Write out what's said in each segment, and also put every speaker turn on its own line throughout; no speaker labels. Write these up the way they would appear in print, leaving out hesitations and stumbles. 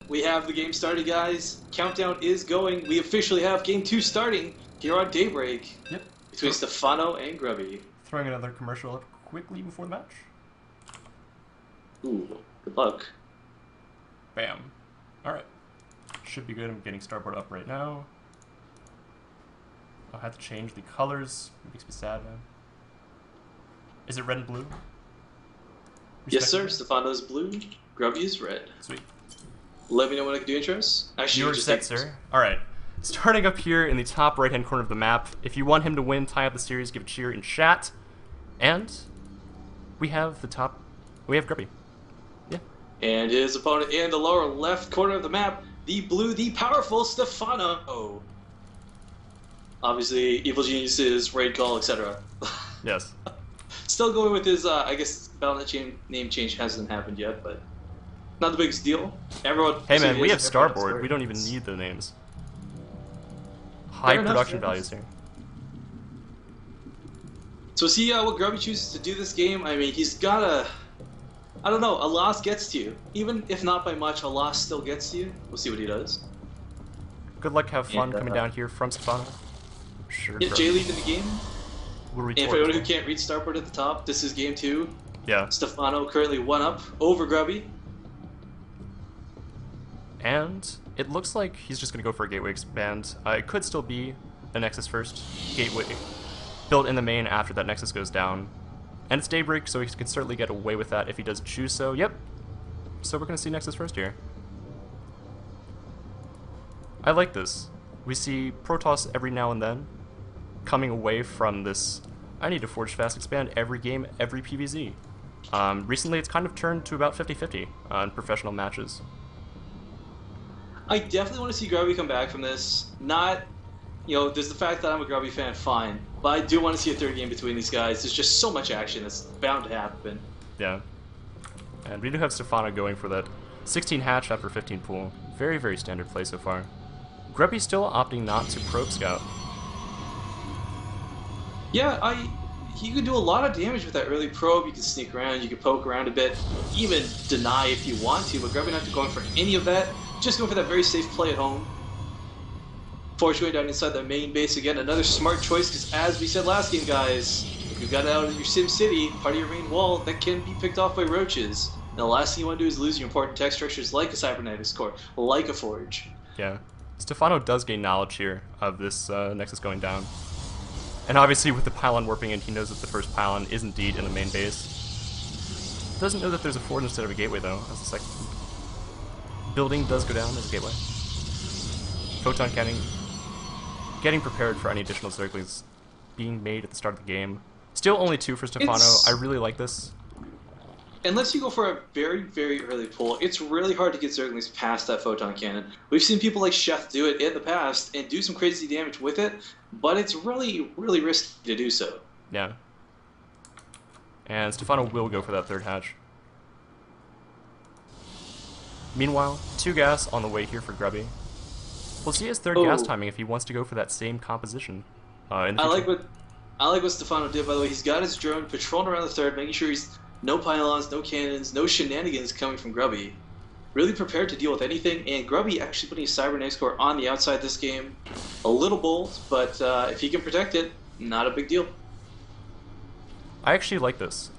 We have the game started, guys. Countdown is going. We officially have Game 2 starting here on Daybreak.
Yep.
Between Stephano and Grubby.
Throwing another commercial up quickly before the match.
Ooh, good luck.
Bam. Alright. Should be good. I'm getting starboard up right now. I'll have to change the colors. It makes me sad, man. Is it red and blue?
Yes, sir. Stephano's blue. Grubby is red.
Sweet.
Let me know when I can do intros. Actually,
You're set, sir. Alright. Starting up here in the top right-hand corner of the map. If you want him to win, tie up the series, give a cheer in chat. And we have the top... We have Grubby. Yeah.
And his opponent in the lower left corner of the map, the blue, the powerful Stephano. Obviously, Evil Geniuses, Raid Call, etc.
Yes.
Still going with his, I guess, Battle.net name change hasn't happened yet, but not the biggest deal. Everyone.
Hey man, we have Starboard. We don't even need the names. High production values here.
So see what Grubby chooses to do this game. I mean, he's got a... I don't know, a loss gets to you. Even if not by much, a loss still gets to you. We'll see what he does.
Good luck, have fun coming down here from Stephano. Sure.
Yeah, J-Lead in the game.
We'll
and for anyone who can't read Starboard at the top, this is game 2.
Yeah.
Stephano currently 1-up over Grubby.
And it looks like he's just going to go for a gateway expand. It could still be a Nexus first gateway built in the main after that Nexus goes down. And it's Daybreak, so he can certainly get away with that if he does choose so. Yep. So we're going to see Nexus first here. I like this. We see Protoss every now and then coming away from this, I need to forge fast expand every game, every PvZ. Recently it's kind of turned to about 50-50 on professional matches.
I definitely want to see Grubby come back from this. Not, there's the fact that I'm a Grubby fan, fine. But I do want to see a third game between these guys. There's just so much action that's bound to happen.
Yeah. And we do have Stephano going for that 16 hatch after 15 pool. Very, very standard play so far. Grubby still opting not to probe scout.
Yeah, you can do a lot of damage with that early probe. You can sneak around, you can poke around a bit, even deny if you want to, but Grubby not going for any of that. Just going for that very safe play at home. Forge going down inside the main base again. Another smart choice, because as we said last game, guys, if you got out of your Sim City, part of your main wall, that can be picked off by roaches. And the last thing you want to do is lose your important tech structures like a cybernetics core, like a forge.
Yeah. Stephano does gain knowledge here of this Nexus going down. And obviously with the pylon warping in, he knows that the first pylon is indeed in the main base. Doesn't know that there's a forge instead of a gateway though, as the second building does go down as a gateway. Photon cannon getting prepared for any additional zerglings being made at the start of the game. Still only 2 for Stephano. I really like this.
Unless you go for a very, very early pull, it's really hard to get Zerglings past that Photon Cannon. We've seen people like Chef do it in the past and do some crazy damage with it, but it's really, really risky to do so.
Yeah. And Stephano will go for that third hatch. Meanwhile, 2 gas on the way here for Grubby. We'll see his third gas timing if he wants to go for that same composition. In the
I like what Stephano did, by the way. He's got his drone patrolling around the third, making sure he's no pylons, no cannons, no shenanigans coming from Grubby. Really prepared to deal with anything, and Grubby actually putting his cybernetics core on the outside this game. A little bold, but if he can protect it, not a big deal.
I actually like this.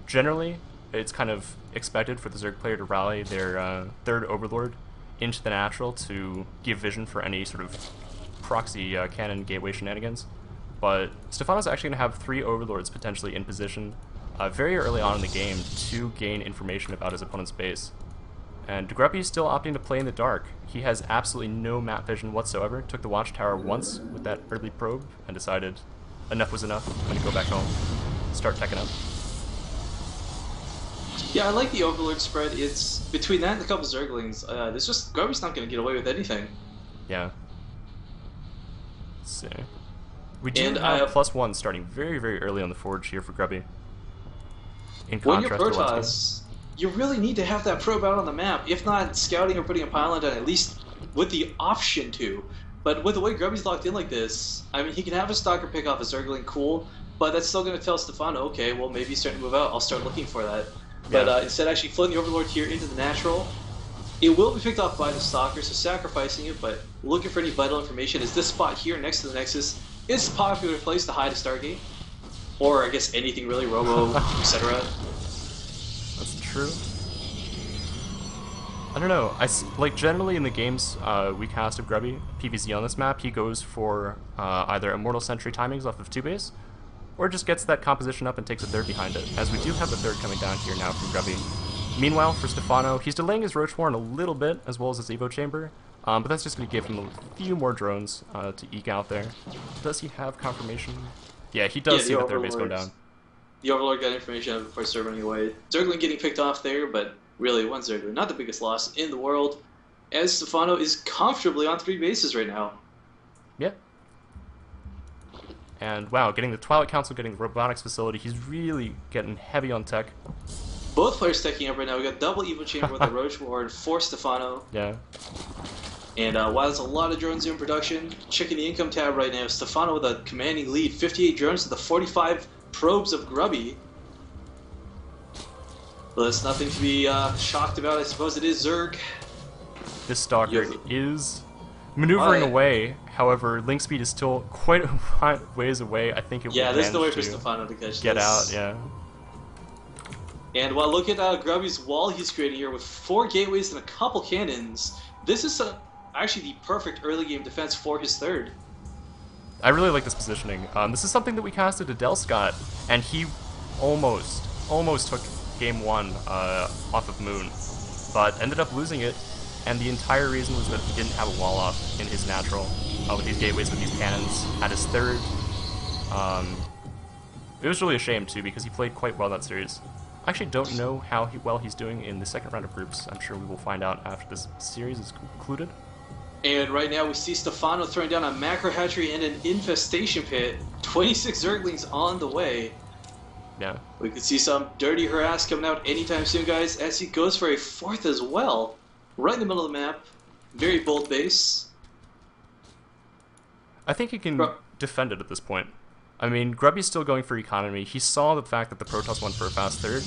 Generally, it's kind of expected for the Zerg player to rally their third Overlord into the natural to give vision for any sort of proxy cannon gateway shenanigans. But Stephano's actually going to have 3 Overlords potentially in position very early on in the game to gain information about his opponent's base. And Grubby is still opting to play in the dark. He has absolutely no map vision whatsoever. Took the watchtower once with that early probe and decided enough was enough. I'm going to go back home, start teching up.
Yeah, I like the Overlord spread. It's between that and a couple Zerglings. There's just Grubby's not going to get away with anything.
Yeah. Let's see. We do have +1 starting very, very early on the forge here for Grubby. In
when you're
contrast to
Protoss, you really need to have that probe out on the map. If not scouting or putting a pylon down, at least with the option to. But with the way Grubby's locked in like this, I mean, he can have a Stalker pick off a Zergling, cool, but that's still going to tell Stephano, okay, well, maybe he's starting to move out. I'll start looking for that. But instead, actually floating the Overlord here into the natural. It will be picked off by the Stalker, so sacrificing it, but looking for any vital information is this spot here next to the Nexus. It's a popular place to hide a Stargate. Or I guess anything really, Robo, etc.
That's true. I don't know. Like generally in the games we cast of Grubby, PvZ on this map, he goes for either Immortal Sentry timings off of 2 base, or just gets that composition up and takes a third behind it, as we do have the third coming down here now from Grubby. Meanwhile, for Stephano, he's delaying his Roach Warren a little bit, as well as his Evo Chamber, but that's just going to give him a few more drones to eke out there. Does he have confirmation? Yeah, he does see the third base going down.
The Overlord got information before Zerg running away. Zergling getting picked off there, but really, one Zergling, not the biggest loss in the world, as Stephano is comfortably on 3 bases right now.
Yeah. And wow, getting the Twilight Council, getting the Robotics Facility, he's really getting heavy on tech.
Both players teching up right now. We got double Evo Chamber with a Roach Warren for Stephano.
Yeah.
And while there's a lot of drones in production, checking the income tab right now, Stephano with a commanding lead, 58 drones to the 45 probes of Grubby. Well, that's nothing to be shocked about. I suppose it is Zerg.
This Stalker is maneuvering away. However, link speed is still quite a ways away. I think it will
there's no way for Stephano to catch
get
this.
out, yeah.
And while look at Grubby's wall he's creating here with 4 gateways and a couple cannons, this is actually the perfect early game defense for his third.
I really like this positioning. This is something that we casted to Del Scott, and he almost took game 1 off of Moon, but ended up losing it, and the entire reason was that he didn't have a wall off in his natural with these gateways, with these cannons at his third. It was really a shame too, because he played quite well that series. I actually don't know how well he's doing in the second round of groups. I'm sure we will find out after this series is concluded.
And right now we see Stephano throwing down a macro hatchery and an infestation pit. 26 Zerglings on the way.
Yeah.
We could see some dirty harass coming out anytime soon, guys, as he goes for a 4th as well. Right in the middle of the map. Very bold base.
I think he can defend it at this point. I mean, Grubby's still going for economy. He saw the fact that the Protoss went for a fast third.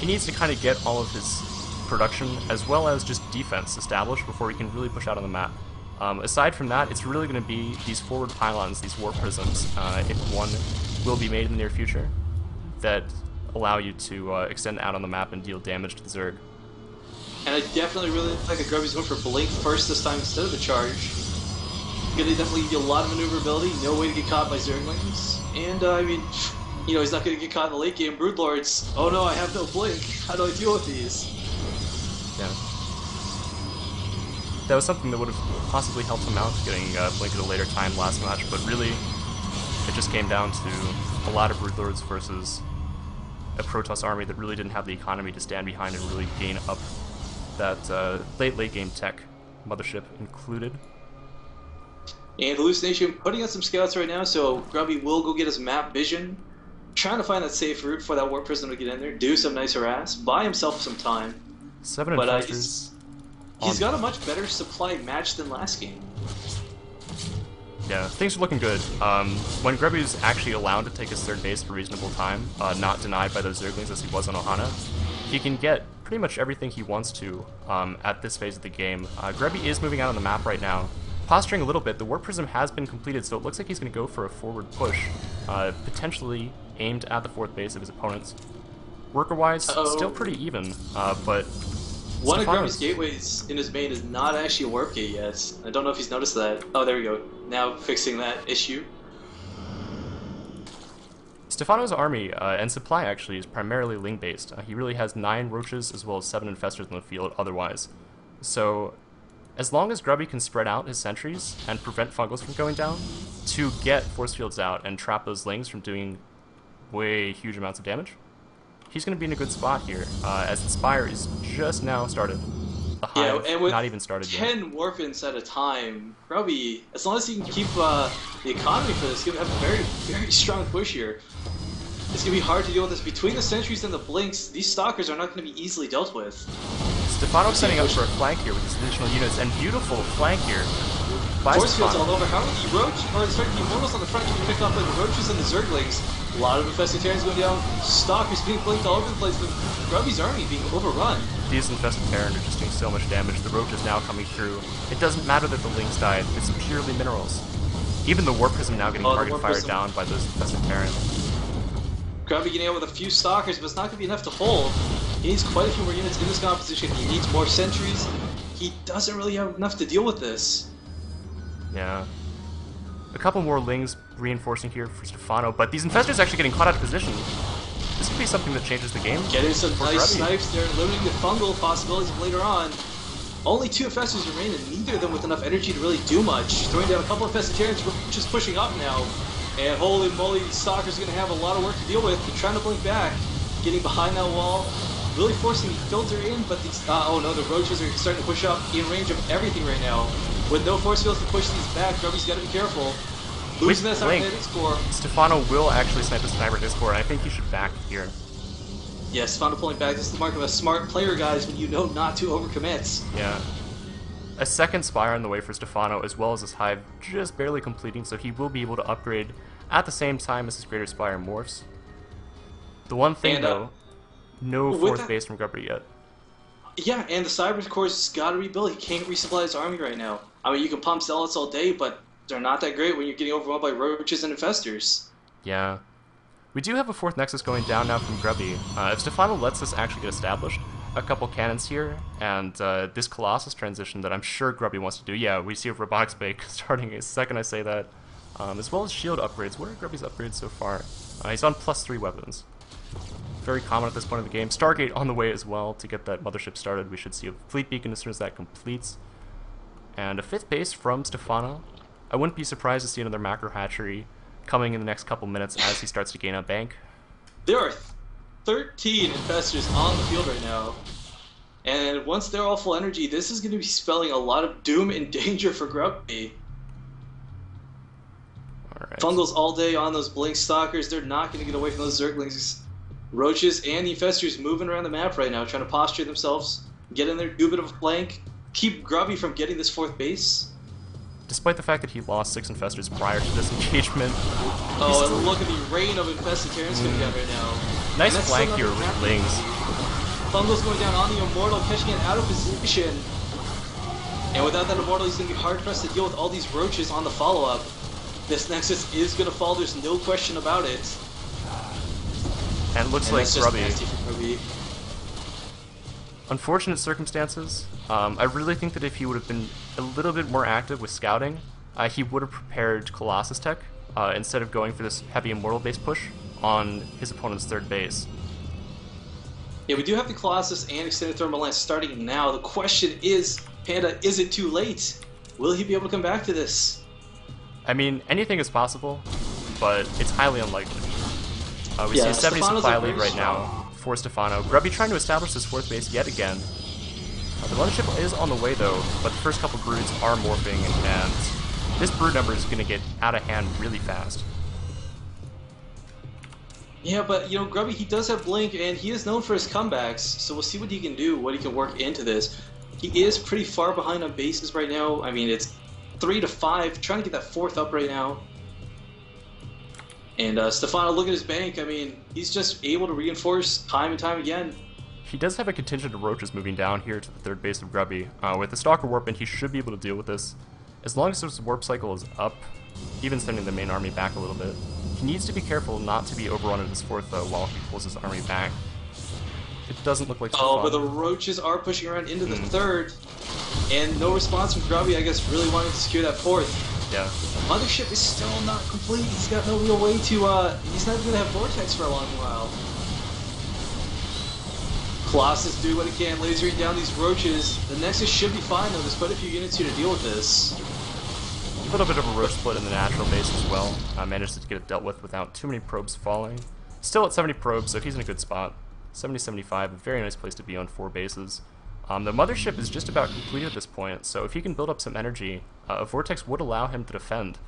He needs to kind of get all of his production as well as just defense established before he can really push out on the map. Aside from that, it's really going to be these forward pylons, these warp prisms, if one will be made in the near future, that allow you to extend out on the map and deal damage to the Zerg.
And I definitely really like that Grubby's going for Blink first this time instead of the charge. Gonna definitely give you a lot of maneuverability, no way to get caught by Zerglings. And I mean, you know, he's not gonna get caught in the late game. Broodlords, oh no, I have no Blink. How do I deal with these?
Yeah. That was something that would have possibly helped him out, getting Blink at a later time last match, but really, it just came down to a lot of Broodlords versus a Protoss army that really didn't have the economy to stand behind and really gain up that late game tech, Mothership included.
And Hallucination putting out some scouts right now, so Grubby will go get his map vision, trying to find that safe route for that Warp Prism to get in there, do some nice harass, buy himself some time.
7 infestors.
He's got a much better supply match than last game.
Yeah, things are looking good. When Grubby's actually allowed to take his third base for reasonable time, not denied by those Zerglings as he was on Ohana, he can get pretty much everything he wants to at this phase of the game. Grubby is moving out on the map right now, posturing a little bit. The Warp Prism has been completed, so it looks like he's going to go for a forward push, potentially aimed at the 4th base of his opponents. Worker-wise, still pretty even, but...
One of Grubby's gateways in his main is not actually a warp gate yet. I don't know if he's noticed that. Oh, there we go. Now fixing that issue.
Stephano's army and supply actually is primarily Ling-based. He really has 9 roaches as well as 7 infestors in the field otherwise. So, as long as Grubby can spread out his sentries and prevent fungals from going down to get force fields out and trap those Lings from doing way huge amounts of damage, he's going to be in a good spot here, as the Spire is just now started. The Hive
and with
not even started
10 Warpins at a time, Grubby, as long as he can keep the economy for this, he's going to have a very, very strong push here. It's going to be hard to deal with this. Between the sentries and the blinks, these stalkers are not going to be easily dealt with.
Stephano setting up for a flank here with his additional units, and beautiful flank here by
Force fields
Stephano.
all over. How are the Roach, or sorry, the Immortals on the front can be picked off by the Roaches and the Zerglings? A lot of infested Terrans going down. Stalkers being blinked all over the place, but Grubby's army being overrun.
These infested Terran are just doing so much damage. The roach is now coming through. It doesn't matter that the links died. It's purely minerals. Even the Warp Prism now getting target fired down by those infested Terran.
Grubby getting out with a few Stalkers, but it's not going to be enough to hold. He needs quite a few more units in this composition. He needs more sentries. He doesn't really have enough to deal with this.
Yeah. A couple more Lings reinforcing here for Stephano, but these infestors actually getting caught out of position. This could be something that changes the game.
Getting some nice
Grubby.
snipes there, limiting the fungal possibilities of later on. Only 2 infestors remain, and neither of them with enough energy to really do much. Throwing down a couple of infestors, just pushing up now. And holy moly, these Stalkers are going to have a lot of work to deal with. They're trying to blink back, getting behind that wall, really forcing the filter in, but these, oh no, the roaches are starting to push up in range of everything right now. With no force fields to push these back, Grubby's got to be careful. Losing that cybernetic score.
Stephano will actually snipe the cybernetic score, and I think he should back here.
Yes, Stephano pulling back. This is the mark of a smart player, guys, when you know not to overcommit.
Yeah. A second Spire on the way for Stephano, as well as his Hive just barely completing, so he will be able to upgrade at the same time as his Greater Spire morphs. The one thing, though, no 4th base from Grubby yet.
Yeah, and the Cyber Core's got to rebuild. He can't resupply his army right now. I mean, you can pump Zealots all day, but they're not that great when you're getting overwhelmed by roaches and infestors.
Yeah. We do have a 4th Nexus going down now from Grubby. If Stephano lets this actually get established, a couple cannons here, and this Colossus transition that I'm sure Grubby wants to do. Yeah, we see a Robotics Bake starting a second I say that. As well as shield upgrades. What are Grubby's upgrades so far? He's on +3 weapons. Very common at this point of the game. Stargate on the way as well to get that mothership started. We should see a fleet beacon as soon as that completes. And a 5th base from Stephano. I wouldn't be surprised to see another macro hatchery coming in the next couple minutes as he starts to gain up bank.
There are 13 infestors on the field right now. And once they're all full energy, this is going to be spelling a lot of doom and danger for Grubby.
Alright.
Fungals all day on those Blink Stalkers. They're not going to get away from those Zerglings. Roaches and the infestors moving around the map right now, trying to posture themselves, get in there, do a bit of a flank, keep Grubby from getting this 4th base.
Despite the fact that he lost 6 infestors prior to this engagement.
Oh, and look at the rain of infested Terrans coming down right now.
Nice flank here with Lings.
Fungals going down on the Immortal, catching it out of position. And without that Immortal, he's going to be hard-pressed to deal with all these roaches on the follow-up. This Nexus is going to fall, there's no question about it.
And it looks like Grubby.
Grubby.
Unfortunate circumstances. I really think that if he would have been a little bit more active with scouting, he would have prepared Colossus Tech instead of going for this heavy Immortal base push on his opponent's 3rd base.
Yeah, we do have the Colossus and Extended Thermal Lance starting now. The question is, Panda, is it too late? Will he be able to come back to this?
I mean, anything is possible, but it's highly unlikely. We see a 70 supply lead right now for Stephano. Grubby trying to establish this 4th base yet again. The mothership is on the way though, but the first couple broods are morphing, and this brood number is going to get out of hand really fast.
Yeah, but you know, Grubby, he does have Blink, and he is known for his comebacks, so we'll see what he can do, what he can work into this. He is pretty far behind on bases right now. I mean, it's 3 to 5, trying to get that 4th up right now. And Stephano, look at his bank. I mean, he's just able to reinforce time and time again.
He does have a contingent of roaches moving down here to the 3rd base of Grubby. With the Stalker Warp, and he should be able to deal with this. As long as his warp cycle is up, even sending the main army back a little bit. He needs to be careful not to be overrun in his 4th, though, while he pulls his army back. It doesn't look like
Oh, but the roaches are pushing around into the 3rd. And no response from Grubby, I guess, really wanting to secure that 4th.
Yeah.
Mothership is still not complete. He's got no real way to, he's not going to have Vortex for a long while. Colossus do what it can, lasering down these roaches. The Nexus should be fine, though. There's quite a few units here to deal with this.
A little bit of a roach split in the natural base as well. Managed to get it dealt with without too many probes falling. Still at 70 probes, so he's in a good spot. 70-75, a very nice place to be on 4 bases. The mothership is just about completed at this point, so if he can build up some energy, a Vortex would allow him to defend.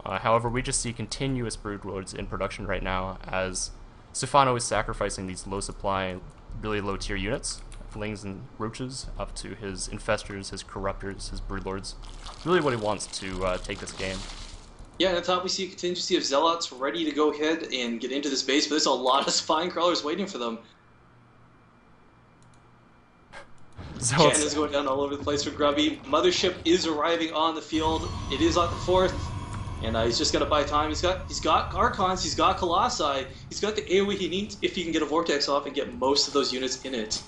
However, we just see continuous broodlords in production right now, as Stephano is sacrificing these low supply, really low tier units, Lings and Roaches, up to his Infestors, his Corruptors, his Broodlords. Really what he wants to take this game.
Yeah, and at the top we see a contingency of Zealots ready to go ahead and get into this base, but there's a lot of Spine Crawlers waiting for them. Cannons going down all over the place for Grubby. Mothership is arriving on the field. It is on the 4th, and he's just got to buy time. He's got Archons, he's got Colossi, he's got the AoE he needs if he can get a Vortex off and get most of those units in it.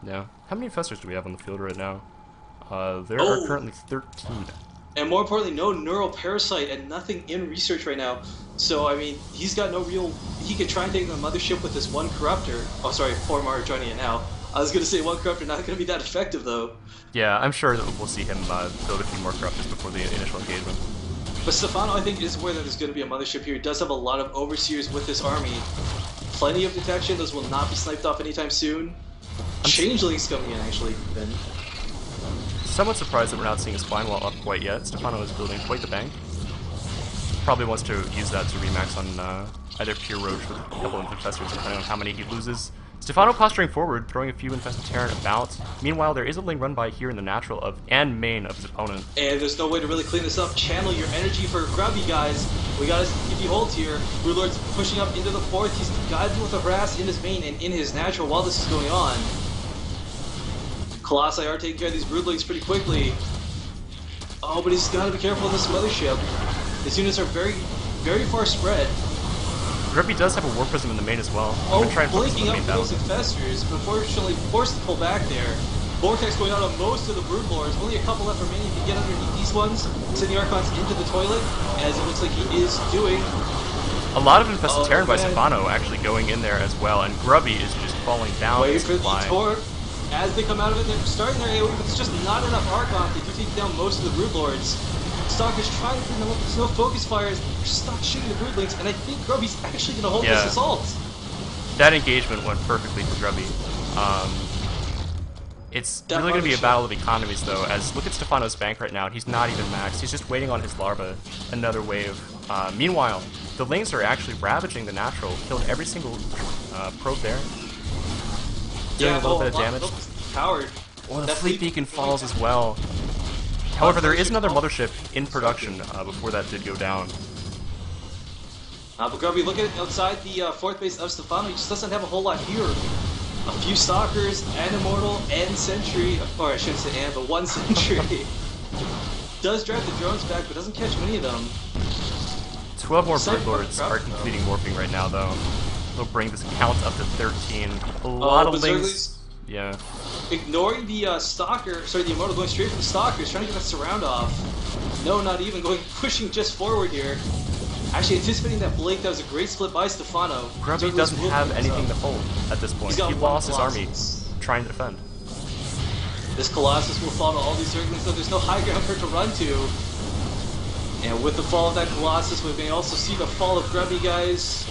Yeah. How many Infestors do we have on the field right now? There are currently 13.
And more importantly, no Neural Parasite and nothing in research right now. So, I mean, he's got no real... He could try and take the Mothership with this one Corruptor. Oh, sorry, 4 more are joining it now. I was going to say one Corruptor, not going to be that effective, though.
Yeah, I'm sure that we'll see him build a few more Corruptors before the initial engagement.
But Stephano, I think, is aware that there's going to be a Mothership here. He does have a lot of Overseers with this army. Plenty of detection. Those will not be sniped off anytime soon. Changelings coming in, actually, then.
Somewhat surprised that we're not seeing a Spine Wall up quite yet. Stephano is building quite the bank. Probably wants to use that to remax on either Pure Roach with a couple of Infestors, depending on how many he loses. Stephano posturing forward, throwing a few Infested Terran about. Meanwhile, there is a lane run by here in the natural and main of his opponent.
And there's no way to really clean this up. Channel your energy for Grubby, guys. We gotta keep you hold here. Broodlord's pushing up into the 4th. He's got to deal with a harass in his main and in his natural while this is going on. Colossi are taking care of these Broodlings pretty quickly. Oh, but he's got to be careful of this Mothership. His units are very, very far spread.
Grubby does have a War Prism in the main as well.
Oh, blinking up for those Infestors, but unfortunately forced to pull back there. Vortex going out on most of the Broodlords. Only a couple left remaining to get underneath these ones. Send the Archons into the toilet, as it looks like he is doing.
A lot of Infested Terran by Stephano actually going in there as well, and Grubby is just falling down.
Wait for the Torque. As they come out of it, they're starting their AoE, but it's just not enough Archons. They do take down most of the Broodlords. Stalker's trying to clean them up, there's no focus fires, they're stuck shooting the Broodlings, and I think Grubby's actually going to hold this assault.
That engagement went perfectly for Grubby. It's really going to be a battle of economies, though, as look at Stephano's bank right now, he's not even maxed, he's just waiting on his larva, another wave. Meanwhile, the lanes are actually ravaging the natural, killed every single probe there. Doing a little bit of damage.
Powered.
Oh, the Fleet Beacon falls as well. However, there is another Mothership in production before that did go down.
But Grubby, look at it outside the 4th base of Stephano, he just doesn't have a whole lot here. A few Stalkers, and Immortal, and Sentry, or I shouldn't say and, but one Sentry. Does drive the drones back, but doesn't catch many of them.
12 more Broodlords are completing Warping right now, though. They'll bring this count up to 13. A lot of links. Yeah.
Ignoring the Stalker, sorry, the Immortal going straight for the Stalkers, trying to get that surround off. No, not even, pushing just forward here. Actually, anticipating that Blake, that was a great split by Stephano.
Grubby doesn't have anything to hold at this point. He lost his army trying to defend.
This Colossus will fall to all these Zerglings, so there's no high ground for it to run to. And with the fall of that Colossus, we may also see the fall of Grubby, guys.